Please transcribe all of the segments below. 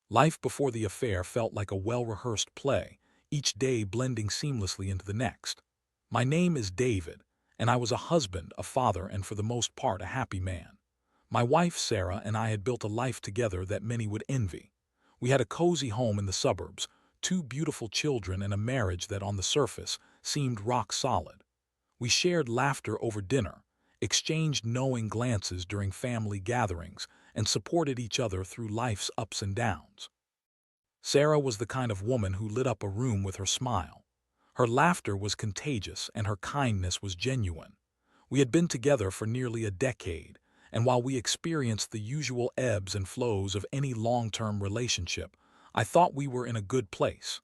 Life before the affair felt like a well-rehearsed play, each day blending seamlessly into the next. My name is David, and I was a husband, a father, and for the most part a happy man. My wife, Sarah, and I had built a life together that many would envy. We had a cozy home in the suburbs, two beautiful children, and a marriage that on the surface seemed rock solid. We shared laughter over dinner, exchanged knowing glances during family gatherings, and supported each other through life's ups and downs. Sarah was the kind of woman who lit up a room with her smile. Her laughter was contagious and her kindness was genuine. We had been together for nearly a decade, and while we experienced the usual ebbs and flows of any long-term relationship, I thought we were in a good place.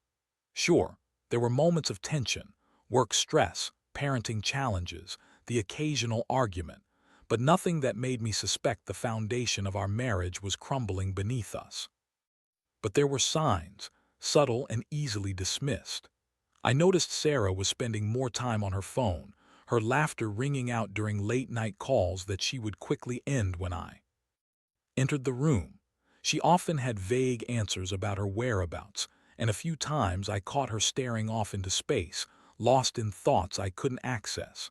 Sure, there were moments of tension, work stress, parenting challenges, the occasional argument, but nothing that made me suspect the foundation of our marriage was crumbling beneath us. But there were signs, subtle and easily dismissed. I noticed Sarah was spending more time on her phone, her laughter ringing out during late-night calls that she would quickly end when I entered the room. She often had vague answers about her whereabouts, and a few times I caught her staring off into space, lost in thoughts I couldn't access.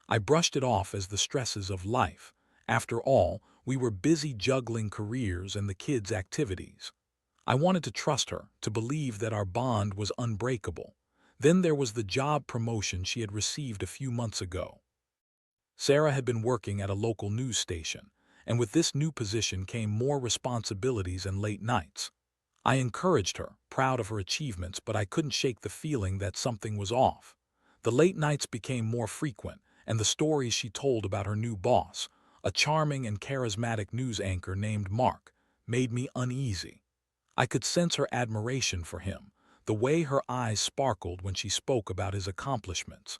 I brushed it off as the stresses of life. After all, we were busy juggling careers and the kids' activities. I wanted to trust her, to believe that our bond was unbreakable. Then there was the job promotion she had received a few months ago. Sarah had been working at a local news station, and with this new position came more responsibilities and late nights. I encouraged her, proud of her achievements, but I couldn't shake the feeling that something was off. The late nights became more frequent, and the stories she told about her new boss, a charming and charismatic news anchor named Mark, made me uneasy. I could sense her admiration for him, the way her eyes sparkled when she spoke about his accomplishments.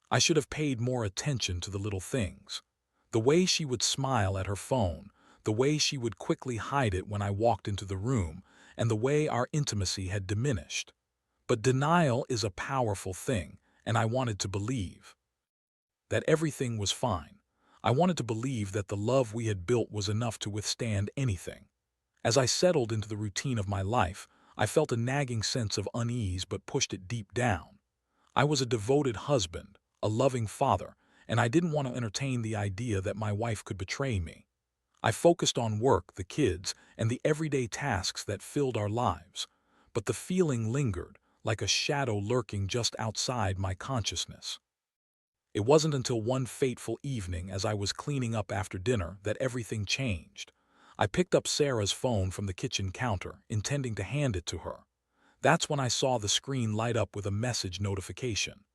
I should have paid more attention to the little things. The way she would smile at her phone, the way she would quickly hide it when I walked into the room, and the way our intimacy had diminished. But denial is a powerful thing, and I wanted to believe that everything was fine. I wanted to believe that the love we had built was enough to withstand anything. As I settled into the routine of my life, I felt a nagging sense of unease but pushed it deep down. I was a devoted husband, a loving father, and I didn't want to entertain the idea that my wife could betray me. I focused on work, the kids, and the everyday tasks that filled our lives. But the feeling lingered, like a shadow lurking just outside my consciousness. It wasn't until one fateful evening as I was cleaning up after dinner that everything changed. I picked up Sarah's phone from the kitchen counter, intending to hand it to her. That's when I saw the screen light up with a message notification.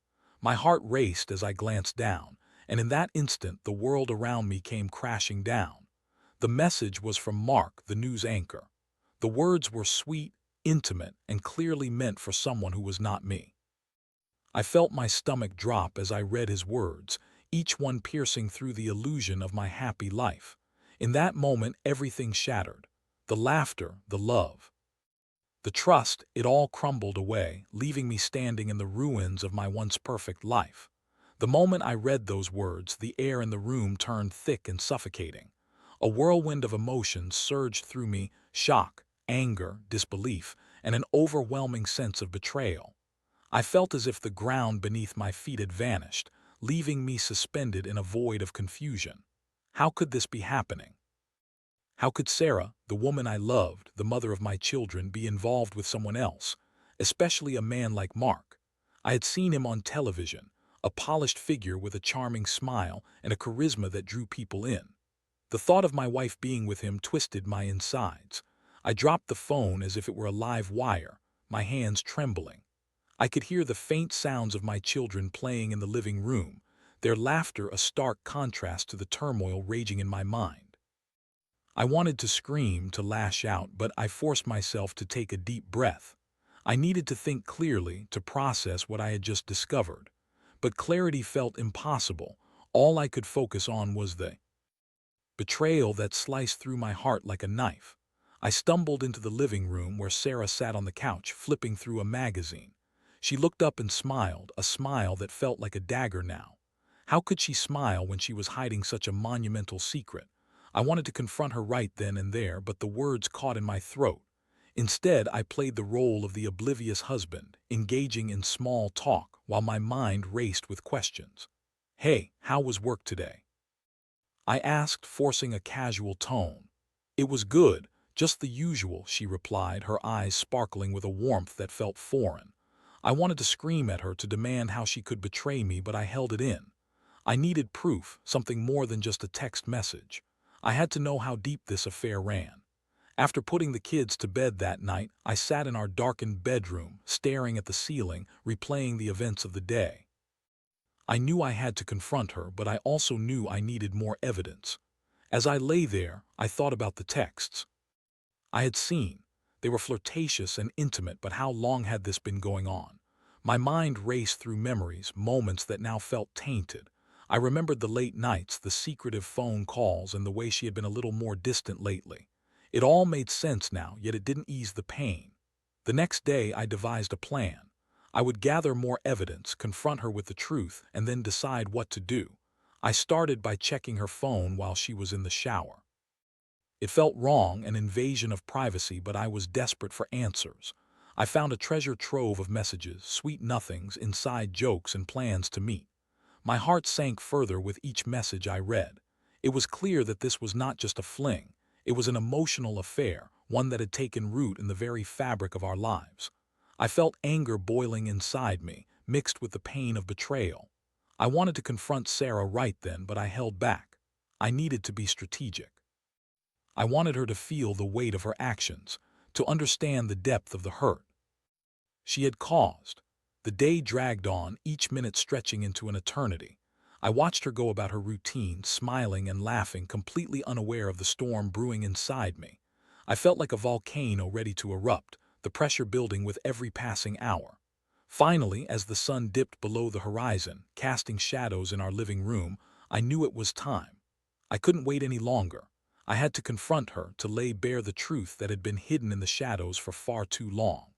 My heart raced as I glanced down, and in that instant the world around me came crashing down. The message was from Mark, the news anchor. The words were sweet, intimate, and clearly meant for someone who was not me. I felt my stomach drop as I read his words, each one piercing through the illusion of my happy life. In that moment, everything shattered. The laughter, the love, the trust, it all crumbled away, leaving me standing in the ruins of my once perfect life. The moment I read those words, the air in the room turned thick and suffocating. A whirlwind of emotions surged through me, shock, anger, disbelief, and an overwhelming sense of betrayal. I felt as if the ground beneath my feet had vanished, leaving me suspended in a void of confusion. How could this be happening? How could Sarah, the woman I loved, the mother of my children, be involved with someone else, especially a man like Mark? I had seen him on television, a polished figure with a charming smile and a charisma that drew people in. The thought of my wife being with him twisted my insides. I dropped the phone as if it were a live wire, my hands trembling. I could hear the faint sounds of my children playing in the living room, their laughter a stark contrast to the turmoil raging in my mind. I wanted to scream, to lash out, but I forced myself to take a deep breath. I needed to think clearly, to process what I had just discovered. But clarity felt impossible. All I could focus on was the betrayal that sliced through my heart like a knife. I stumbled into the living room where Sarah sat on the couch, flipping through a magazine. She looked up and smiled, a smile that felt like a dagger now. How could she smile when she was hiding such a monumental secret? I wanted to confront her right then and there, but the words caught in my throat. Instead, I played the role of the oblivious husband, engaging in small talk while my mind raced with questions. "Hey, how was work today?" I asked, forcing a casual tone. "It was good, just the usual," she replied, her eyes sparkling with a warmth that felt foreign. I wanted to scream at her to demand how she could betray me, but I held it in. I needed proof, something more than just a text message. I had to know how deep this affair ran. After putting the kids to bed that night, I sat in our darkened bedroom, staring at the ceiling, replaying the events of the day. I knew I had to confront her, but I also knew I needed more evidence. As I lay there, I thought about the texts I had seen. They were flirtatious and intimate, but how long had this been going on? My mind raced through memories, moments that now felt tainted. I remembered the late nights, the secretive phone calls, and the way she had been a little more distant lately. It all made sense now, yet it didn't ease the pain. The next day, I devised a plan. I would gather more evidence, confront her with the truth, and then decide what to do. I started by checking her phone while she was in the shower. It felt wrong, an invasion of privacy, but I was desperate for answers. I found a treasure trove of messages, sweet nothings, inside jokes, and plans to meet. My heart sank further with each message I read. It was clear that this was not just a fling. It was an emotional affair, one that had taken root in the very fabric of our lives. I felt anger boiling inside me, mixed with the pain of betrayal. I wanted to confront Sarah right then, but I held back. I needed to be strategic. I wanted her to feel the weight of her actions, to understand the depth of the hurt she had caused. The day dragged on, each minute stretching into an eternity. I watched her go about her routine, smiling and laughing, completely unaware of the storm brewing inside me. I felt like a volcano ready to erupt, the pressure building with every passing hour. Finally, as the sun dipped below the horizon, casting shadows in our living room, I knew it was time. I couldn't wait any longer. I had to confront her, to lay bare the truth that had been hidden in the shadows for far too long.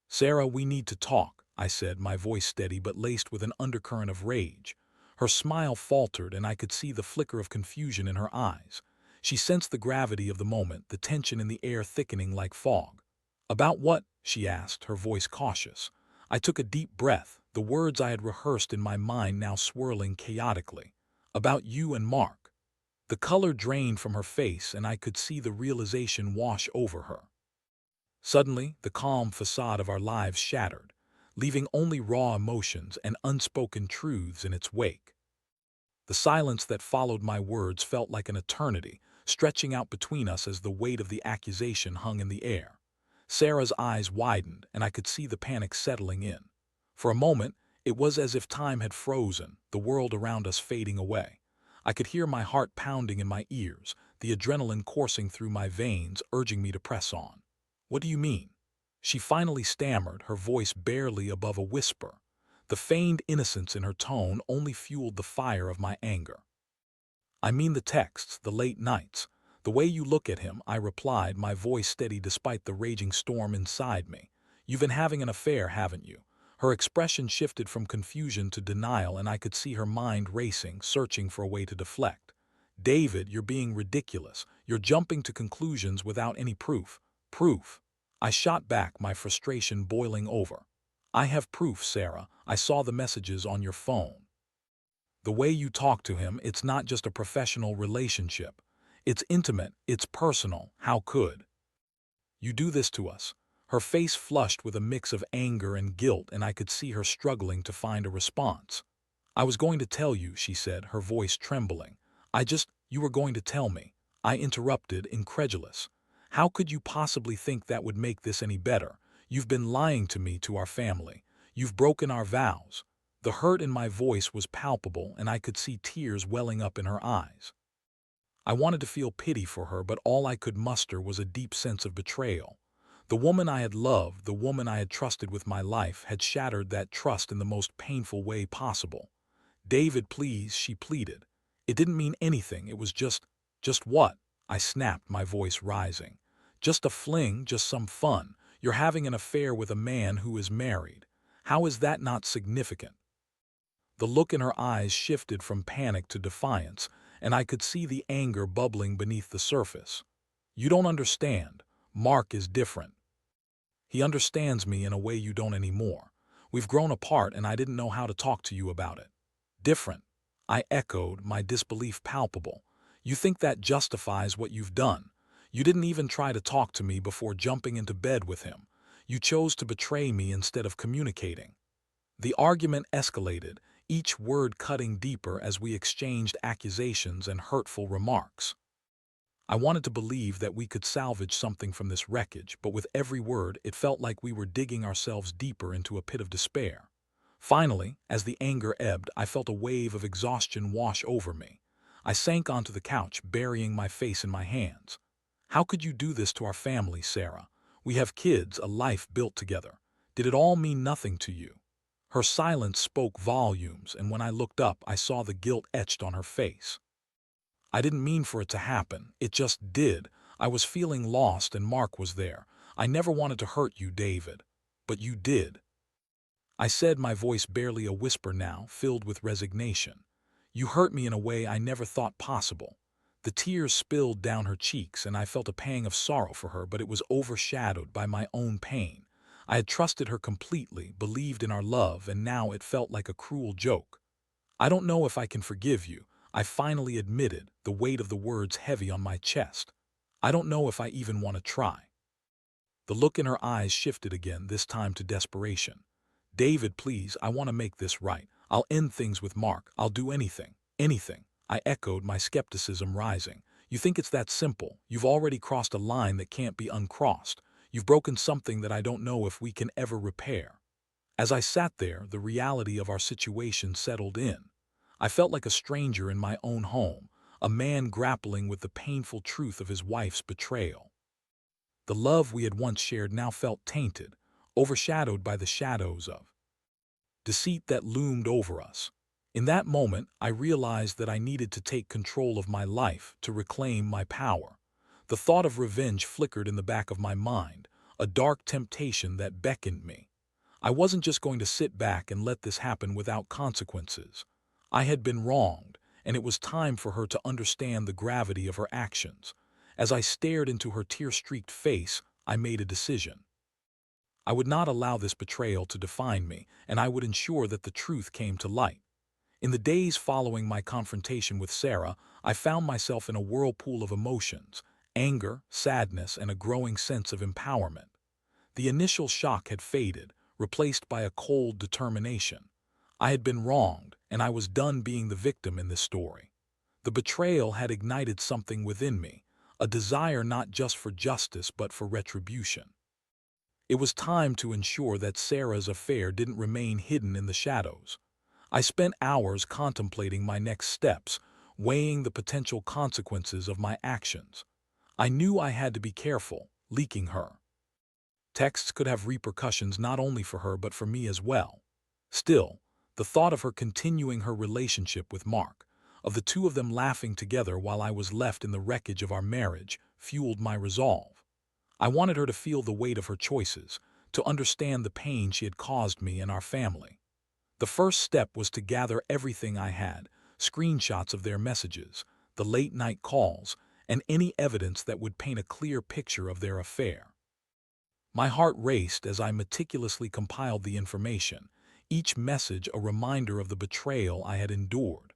"Sarah, we need to talk," I said, my voice steady but laced with an undercurrent of rage. Her smile faltered, and I could see the flicker of confusion in her eyes. She sensed the gravity of the moment, the tension in the air thickening like fog. "About what?" she asked, her voice cautious. I took a deep breath, the words I had rehearsed in my mind now swirling chaotically. "About you and Mark." The color drained from her face, and I could see the realization wash over her. Suddenly, the calm facade of our lives shattered, leaving only raw emotions and unspoken truths in its wake. The silence that followed my words felt like an eternity, stretching out between us as the weight of the accusation hung in the air. Sarah's eyes widened, and I could see the panic settling in. For a moment, it was as if time had frozen, the world around us fading away. I could hear my heart pounding in my ears, the adrenaline coursing through my veins, urging me to press on. "What do you mean?" she finally stammered, her voice barely above a whisper. The feigned innocence in her tone only fueled the fire of my anger. "I mean the texts, the late nights, the way you look at him," I replied, my voice steady despite the raging storm inside me. "You've been having an affair, haven't you?" Her expression shifted from confusion to denial, and I could see her mind racing, searching for a way to deflect. "David, you're being ridiculous. You're jumping to conclusions without any proof." "Proof?" I shot back, my frustration boiling over. "I have proof, Sarah. I saw the messages on your phone. The way you talk to him, it's not just a professional relationship. It's intimate, it's personal. How could you do this to us?" Her face flushed with a mix of anger and guilt, and I could see her struggling to find a response. "I was going to tell you," she said, her voice trembling. You were going to tell me." I interrupted, incredulous. "How could you possibly think that would make this any better? You've been lying to me, to our family. You've broken our vows." The hurt in my voice was palpable, and I could see tears welling up in her eyes. I wanted to feel pity for her, but all I could muster was a deep sense of betrayal. The woman I had loved, the woman I had trusted with my life, had shattered that trust in the most painful way possible. "David, please," she pleaded. "It didn't mean anything. It was just..." "Just what?" I snapped, my voice rising. "Just a fling, just some fun. You're having an affair with a man who is married. How is that not significant?" The look in her eyes shifted from panic to defiance, and I could see the anger bubbling beneath the surface. "You don't understand. Mark is different. He understands me in a way you don't anymore. We've grown apart and I didn't know how to talk to you about it. Different. I echoed, my disbelief palpable. You think that justifies what you've done. You didn't even try to talk to me before jumping into bed with him. You chose to betray me instead of communicating. The argument escalated, each word cutting deeper as we exchanged accusations and hurtful remarks. I wanted to believe that we could salvage something from this wreckage, but with every word it felt like we were digging ourselves deeper into a pit of despair. Finally, as the anger ebbed, I felt a wave of exhaustion wash over me. I sank onto the couch, burying my face in my hands. How could you do this to our family, Sarah? We have kids, a life built together. Did it all mean nothing to you? Her silence spoke volumes, and when I looked up, I saw the guilt etched on her face. I didn't mean for it to happen. It just did. I was feeling lost and Mark was there. I never wanted to hurt you, David. But you did. I said, my voice barely a whisper now, filled with resignation. You hurt me in a way I never thought possible. The tears spilled down her cheeks and I felt a pang of sorrow for her, but it was overshadowed by my own pain. I had trusted her completely, believed in our love, and now it felt like a cruel joke. I don't know if I can forgive you, I finally admitted, the weight of the words heavy on my chest. I don't know if I even want to try. The look in her eyes shifted again, this time to desperation. David, please, I want to make this right. I'll end things with Mark. I'll do anything. Anything. I echoed, my skepticism rising. You think it's that simple? You've already crossed a line that can't be uncrossed. You've broken something that I don't know if we can ever repair. As I sat there, the reality of our situation settled in. I felt like a stranger in my own home, a man grappling with the painful truth of his wife's betrayal. The love we had once shared now felt tainted, overshadowed by the shadows of deceit that loomed over us. In that moment, I realized that I needed to take control of my life, to reclaim my power. The thought of revenge flickered in the back of my mind, a dark temptation that beckoned me. I wasn't just going to sit back and let this happen without consequences. I had been wronged, and it was time for her to understand the gravity of her actions. As I stared into her tear-streaked face, I made a decision. I would not allow this betrayal to define me, and I would ensure that the truth came to light. In the days following my confrontation with Sarah, I found myself in a whirlpool of emotions, anger, sadness, and a growing sense of empowerment. The initial shock had faded, replaced by a cold determination. I had been wronged, and I was done being the victim in this story. The betrayal had ignited something within me, a desire not just for justice but for retribution. It was time to ensure that Sarah's affair didn't remain hidden in the shadows. I spent hours contemplating my next steps, weighing the potential consequences of my actions. I knew I had to be careful, leaking her texts could have repercussions not only for her but for me as well. Still, the thought of her continuing her relationship with Mark, of the two of them laughing together while I was left in the wreckage of our marriage, fueled my resolve. I wanted her to feel the weight of her choices, to understand the pain she had caused me and our family. The first step was to gather everything I had, screenshots of their messages, the late-night calls, and any evidence that would paint a clear picture of their affair. My heart raced as I meticulously compiled the information, each message a reminder of the betrayal I had endured.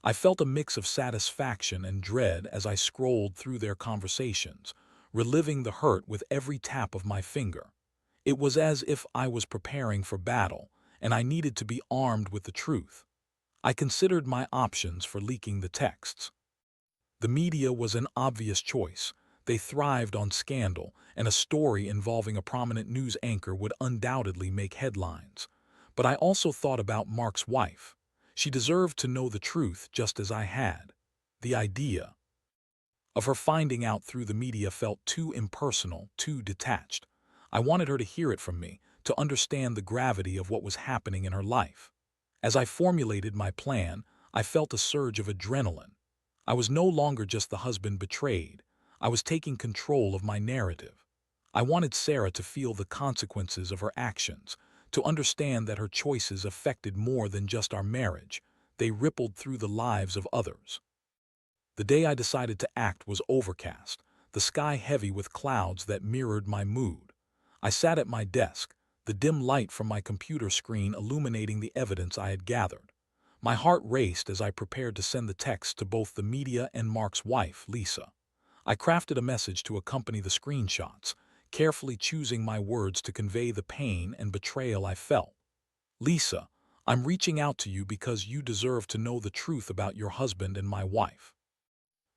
I felt a mix of satisfaction and dread as I scrolled through their conversations, reliving the hurt with every tap of my finger. It was as if I was preparing for battle, and I needed to be armed with the truth. I considered my options for leaking the texts. The media was an obvious choice. They thrived on scandal, and a story involving a prominent news anchor would undoubtedly make headlines. But I also thought about Mark's wife. She deserved to know the truth just as I had. The idea of her finding out through the media felt too impersonal, too detached. I wanted her to hear it from me, to understand the gravity of what was happening in her life. As I formulated my plan, I felt a surge of adrenaline. I was no longer just the husband betrayed. I was taking control of my narrative. I wanted Sarah to feel the consequences of her actions, to understand that her choices affected more than just our marriage. They rippled through the lives of others. The day I decided to act was overcast. the sky heavy with clouds that mirrored my mood. I sat at my desk, the dim light from my computer screen illuminating the evidence I had gathered. My heart raced as I prepared to send the text to both the media and Mark's wife, Lisa. I crafted a message to accompany the screenshots, carefully choosing my words to convey the pain and betrayal I felt. Lisa, I'm reaching out to you because you deserve to know the truth about your husband and my wife.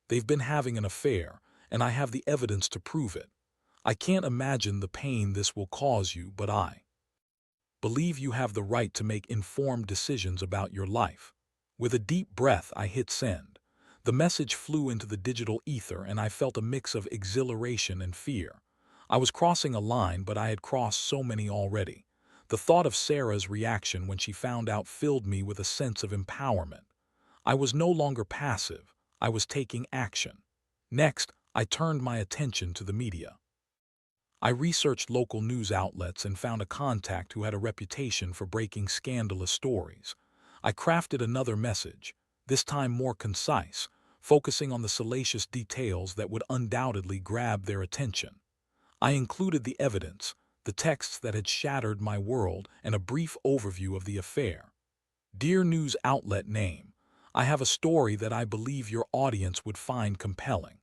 They've been having an affair, and I have the evidence to prove it. I can't imagine the pain this will cause you, but I believe you have the right to make informed decisions about your life. With a deep breath, I hit send. The message flew into the digital ether, and I felt a mix of exhilaration and fear. I was crossing a line, but I had crossed so many already. The thought of Sarah's reaction when she found out filled me with a sense of empowerment. I was no longer passive. I was taking action. Next, I turned my attention to the media. I researched local news outlets and found a contact who had a reputation for breaking scandalous stories. I crafted another message, this time more concise, focusing on the salacious details that would undoubtedly grab their attention. I included the evidence, the texts that had shattered my world, and a brief overview of the affair. Dear news outlet name, I have a story that I believe your audience would find compelling.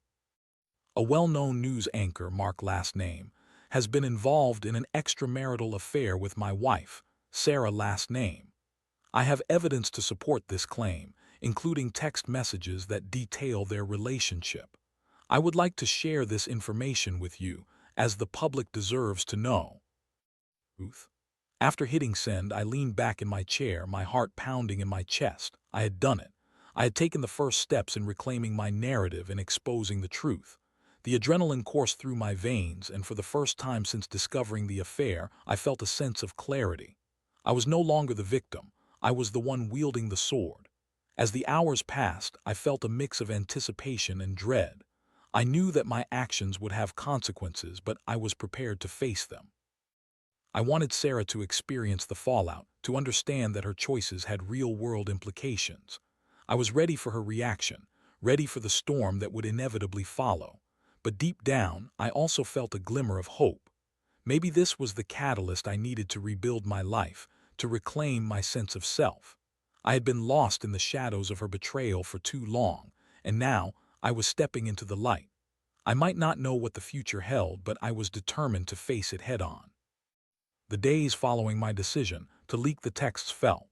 A well-known news anchor, Mark last name, has been involved in an extramarital affair with my wife, Sarah last name. I have evidence to support this claim, including text messages that detail their relationship. I would like to share this information with you, as the public deserves to know. Ruth. After hitting send, I leaned back in my chair, my heart pounding in my chest. I had done it. I had taken the first steps in reclaiming my narrative and exposing the truth. The adrenaline coursed through my veins, and for the first time since discovering the affair, I felt a sense of clarity. I was no longer the victim. I was the one wielding the sword. As the hours passed, I felt a mix of anticipation and dread. I knew that my actions would have consequences, but I was prepared to face them. I wanted Sarah to experience the fallout, to understand that her choices had real-world implications. I was ready for her reaction, ready for the storm that would inevitably follow. But deep down, I also felt a glimmer of hope. Maybe this was the catalyst I needed to rebuild my life, to reclaim my sense of self. I had been lost in the shadows of her betrayal for too long, and now I was stepping into the light. I might not know what the future held, but I was determined to face it head-on. The days following my decision to leak the texts felt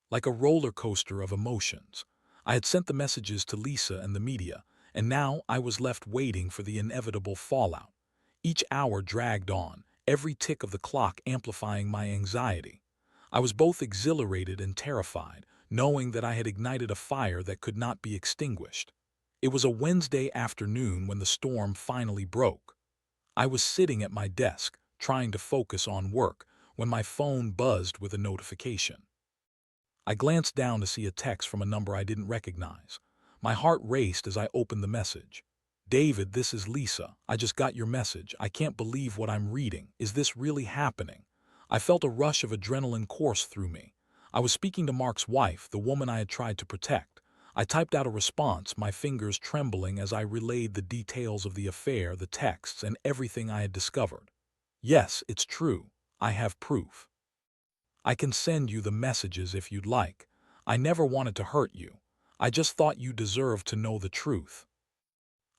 like a roller coaster of emotions. I had sent the messages to Lisa and the media, and now I was left waiting for the inevitable fallout. Each hour dragged on, every tick of the clock amplifying my anxiety. I was both exhilarated and terrified, knowing that I had ignited a fire that could not be extinguished. It was a Wednesday afternoon when the storm finally broke. I was sitting at my desk, trying to focus on work, when my phone buzzed with a notification. I glanced down to see a text from a number I didn't recognize. My heart raced as I opened the message. David, this is Lisa. I just got your message. I can't believe what I'm reading. Is this really happening? I felt a rush of adrenaline course through me. I was speaking to Mark's wife, the woman I had tried to protect. I typed out a response, my fingers trembling as I relayed the details of the affair, the texts, and everything I had discovered. Yes, it's true. I have proof. I can send you the messages if you'd like. I never wanted to hurt you. I just thought you deserved to know the truth.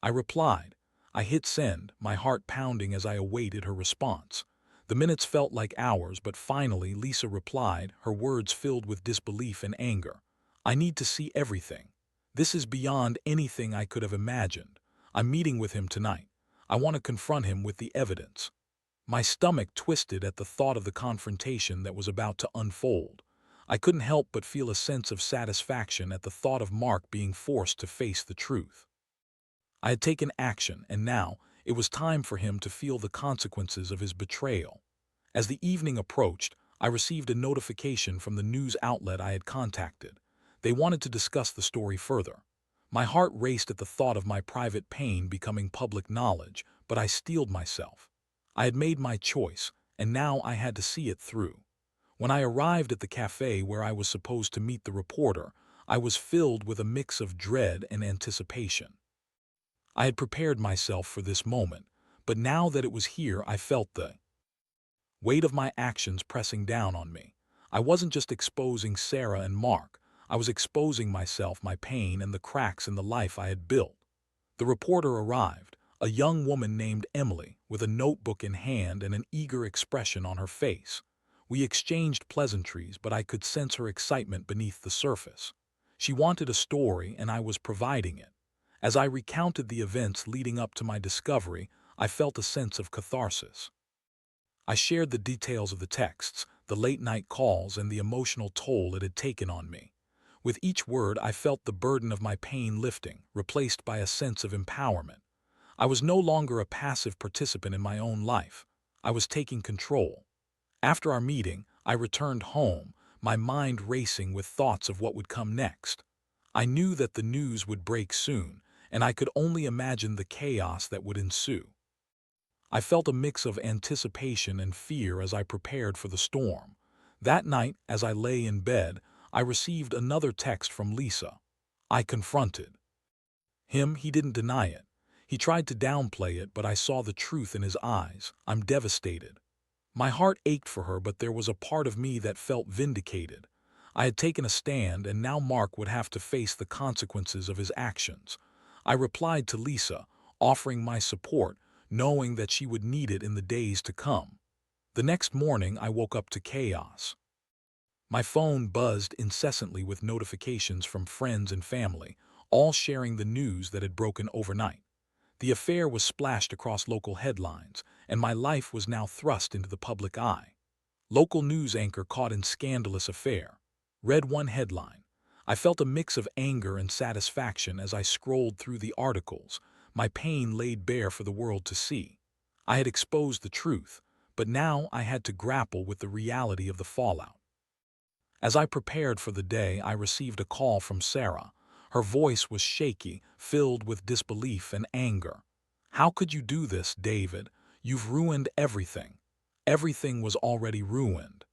I replied. I hit send, my heart pounding as I awaited her response. The minutes felt like hours, but finally Lisa replied, her words filled with disbelief and anger. I need to see everything. This is beyond anything I could have imagined. I'm meeting with him tonight. I want to confront him with the evidence. My stomach twisted at the thought of the confrontation that was about to unfold. I couldn't help but feel a sense of satisfaction at the thought of Mark being forced to face the truth. I had taken action, and now it was time for him to feel the consequences of his betrayal. As the evening approached, I received a notification from the news outlet I had contacted. They wanted to discuss the story further. My heart raced at the thought of my private pain becoming public knowledge, but I steeled myself. I had made my choice, and now I had to see it through. When I arrived at the cafe where I was supposed to meet the reporter, I was filled with a mix of dread and anticipation. I had prepared myself for this moment, but now that it was here, I felt the weight of my actions pressing down on me. I wasn't just exposing Sarah and Mark. I was exposing myself, my pain, and the cracks in the life I had built. The reporter arrived, a young woman named Emily, with a notebook in hand and an eager expression on her face. We exchanged pleasantries, but I could sense her excitement beneath the surface. She wanted a story, and I was providing it. As I recounted the events leading up to my discovery, I felt a sense of catharsis. I shared the details of the texts, the late-night calls, and the emotional toll it had taken on me. With each word, I felt the burden of my pain lifting, replaced by a sense of empowerment. I was no longer a passive participant in my own life. I was taking control. After our meeting, I returned home, my mind racing with thoughts of what would come next. I knew that the news would break soon, and I could only imagine the chaos that would ensue. I felt a mix of anticipation and fear as I prepared for the storm. That night, as I lay in bed, I received another text from Lisa. I confronted him. He didn't deny it. He tried to downplay it, but I saw the truth in his eyes. I'm devastated. My heart ached for her, but there was a part of me that felt vindicated. I had taken a stand, and now Mark would have to face the consequences of his actions. I replied to Lisa, offering my support, knowing that she would need it in the days to come. The next morning, I woke up to chaos. My phone buzzed incessantly with notifications from friends and family, all sharing the news that had broken overnight. The affair was splashed across local headlines, and my life was now thrust into the public eye. Local news anchor caught in scandalous affair. Read one headline. I felt a mix of anger and satisfaction as I scrolled through the articles, my pain laid bare for the world to see. I had exposed the truth, but now I had to grapple with the reality of the fallout. As I prepared for the day, I received a call from Sarah. Her voice was shaky, filled with disbelief and anger. "How could you do this, David? You've ruined everything." Everything was already ruined.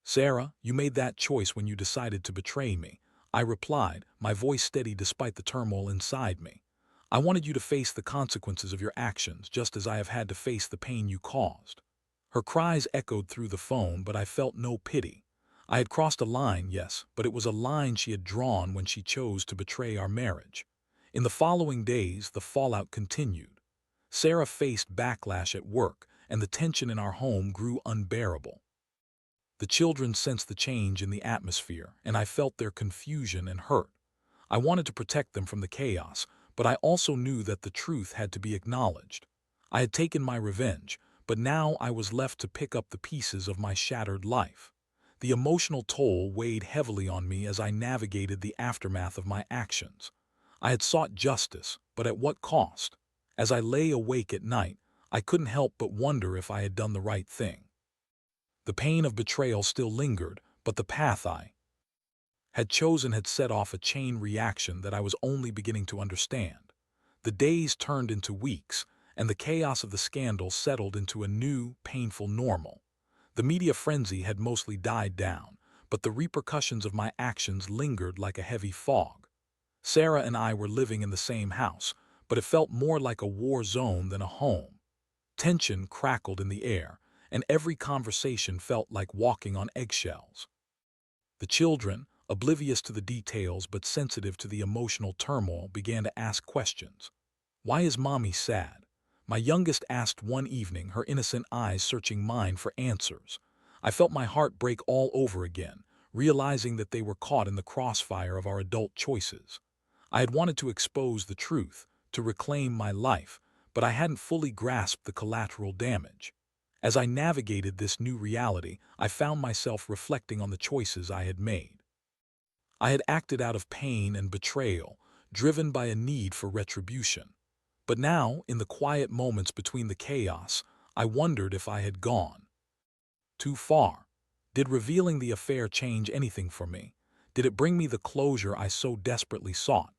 "Sarah, you made that choice when you decided to betray me," I replied, my voice steady despite the turmoil inside me. "I wanted you to face the consequences of your actions, just as I have had to face the pain you caused." Her cries echoed through the phone, but I felt no pity. I had crossed a line, yes, but it was a line she had drawn when she chose to betray our marriage. In the following days, the fallout continued. Sarah faced backlash at work, and the tension in our home grew unbearable. The children sensed the change in the atmosphere, and I felt their confusion and hurt. I wanted to protect them from the chaos, but I also knew that the truth had to be acknowledged. I had taken my revenge, but now I was left to pick up the pieces of my shattered life. The emotional toll weighed heavily on me as I navigated the aftermath of my actions. I had sought justice, but at what cost? As I lay awake at night, I couldn't help but wonder if I had done the right thing. The pain of betrayal still lingered, but the path I had chosen had set off a chain reaction that I was only beginning to understand. The days turned into weeks, and the chaos of the scandal settled into a new, painful normal. The media frenzy had mostly died down, but the repercussions of my actions lingered like a heavy fog. Sarah and I were living in the same house, but it felt more like a war zone than a home. Tension crackled in the air, and every conversation felt like walking on eggshells. The children, oblivious to the details but sensitive to the emotional turmoil, began to ask questions. "Why is Mommy sad?" My youngest asked one evening, her innocent eyes searching mine for answers. I felt my heart break all over again, realizing that they were caught in the crossfire of our adult choices. I had wanted to expose the truth, to reclaim my life, but I hadn't fully grasped the collateral damage. As I navigated this new reality, I found myself reflecting on the choices I had made. I had acted out of pain and betrayal, driven by a need for retribution. But now, in the quiet moments between the chaos, I wondered if I had gone too far. Did revealing the affair change anything for me? Did it bring me the closure I so desperately sought?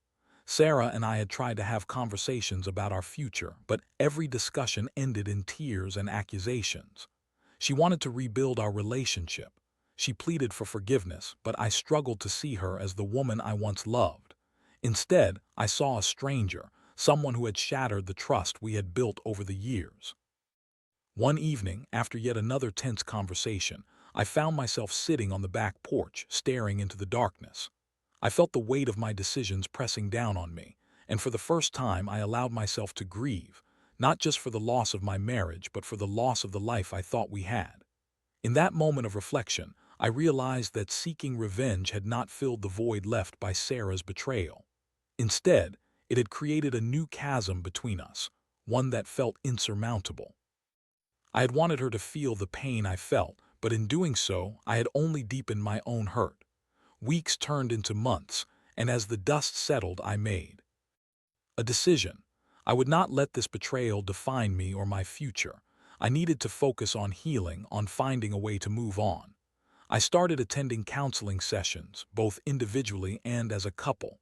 Sarah and I had tried to have conversations about our future, but every discussion ended in tears and accusations. She wanted to rebuild our relationship. She pleaded for forgiveness, but I struggled to see her as the woman I once loved. Instead, I saw a stranger, someone who had shattered the trust we had built over the years. One evening, after yet another tense conversation, I found myself sitting on the back porch, staring into the darkness. I felt the weight of my decisions pressing down on me, and for the first time I allowed myself to grieve, not just for the loss of my marriage, but for the loss of the life I thought we had. In that moment of reflection, I realized that seeking revenge had not filled the void left by Sarah's betrayal. Instead, it had created a new chasm between us, one that felt insurmountable. I had wanted her to feel the pain I felt, but in doing so, I had only deepened my own hurt. Weeks turned into months, and as the dust settled, I made a decision. I would not let this betrayal define me or my future. I needed to focus on healing, on finding a way to move on. I started attending counseling sessions, both individually and as a couple.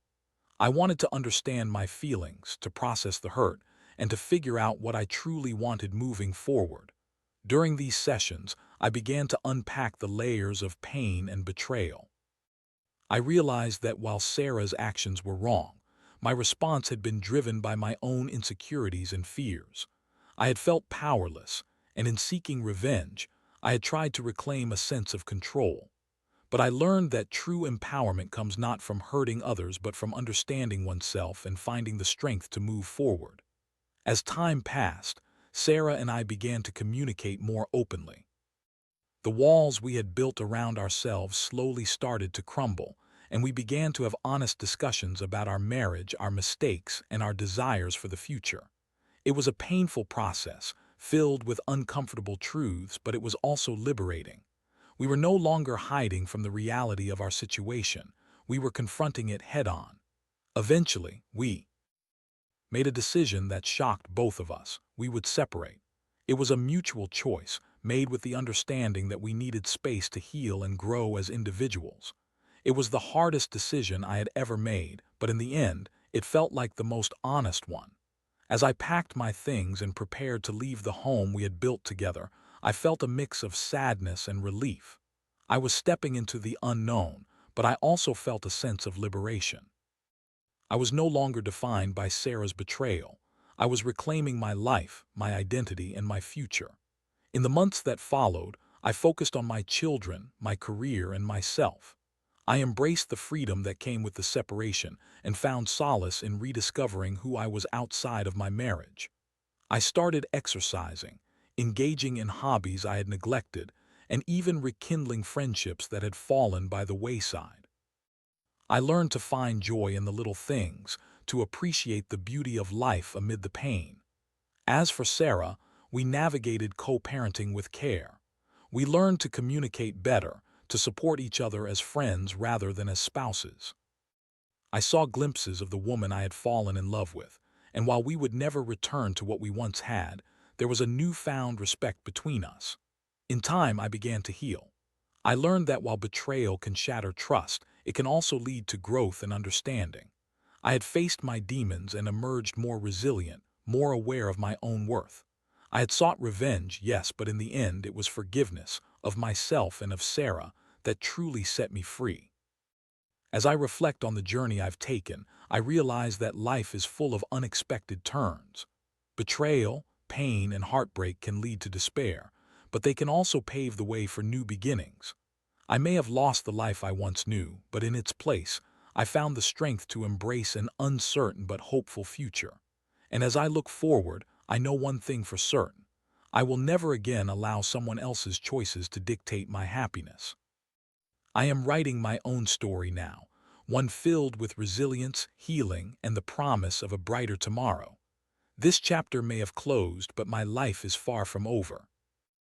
I wanted to understand my feelings, to process the hurt, and to figure out what I truly wanted moving forward. During these sessions, I began to unpack the layers of pain and betrayal. I realized that while Sarah's actions were wrong, my response had been driven by my own insecurities and fears. I had felt powerless, and in seeking revenge, I had tried to reclaim a sense of control. But I learned that true empowerment comes not from hurting others but from understanding oneself and finding the strength to move forward. As time passed, Sarah and I began to communicate more openly. The walls we had built around ourselves slowly started to crumble, and we began to have honest discussions about our marriage, our mistakes, and our desires for the future. It was a painful process, filled with uncomfortable truths, but it was also liberating. We were no longer hiding from the reality of our situation. We were confronting it head-on. Eventually, we made a decision that shocked both of us. We would separate. It was a mutual choice, made with the understanding that we needed space to heal and grow as individuals. It was the hardest decision I had ever made, but in the end, it felt like the most honest one. As I packed my things and prepared to leave the home we had built together, I felt a mix of sadness and relief. I was stepping into the unknown, but I also felt a sense of liberation. I was no longer defined by Sarah's betrayal. I was reclaiming my life, my identity, and my future. In the months that followed, I focused on my children, my career, and myself. I embraced the freedom that came with the separation and found solace in rediscovering who I was outside of my marriage. I started exercising, engaging in hobbies I had neglected, and even rekindling friendships that had fallen by the wayside. I learned to find joy in the little things, to appreciate the beauty of life amid the pain. As for Sarah, we navigated co-parenting with care. We learned to communicate better, to support each other as friends rather than as spouses. I saw glimpses of the woman I had fallen in love with, and while we would never return to what we once had, there was a newfound respect between us. In time, I began to heal. I learned that while betrayal can shatter trust, it can also lead to growth and understanding. I had faced my demons and emerged more resilient, more aware of my own worth. I had sought revenge, yes, but in the end it was forgiveness, of myself and of Sarah, that truly set me free. As I reflect on the journey I've taken, I realize that life is full of unexpected turns. Betrayal, pain, and heartbreak can lead to despair, but they can also pave the way for new beginnings. I may have lost the life I once knew, but in its place, I found the strength to embrace an uncertain but hopeful future. And as I look forward, I know one thing for certain. I will never again allow someone else's choices to dictate my happiness. I am writing my own story now, one filled with resilience, healing, and the promise of a brighter tomorrow. This chapter may have closed, but my life is far from over.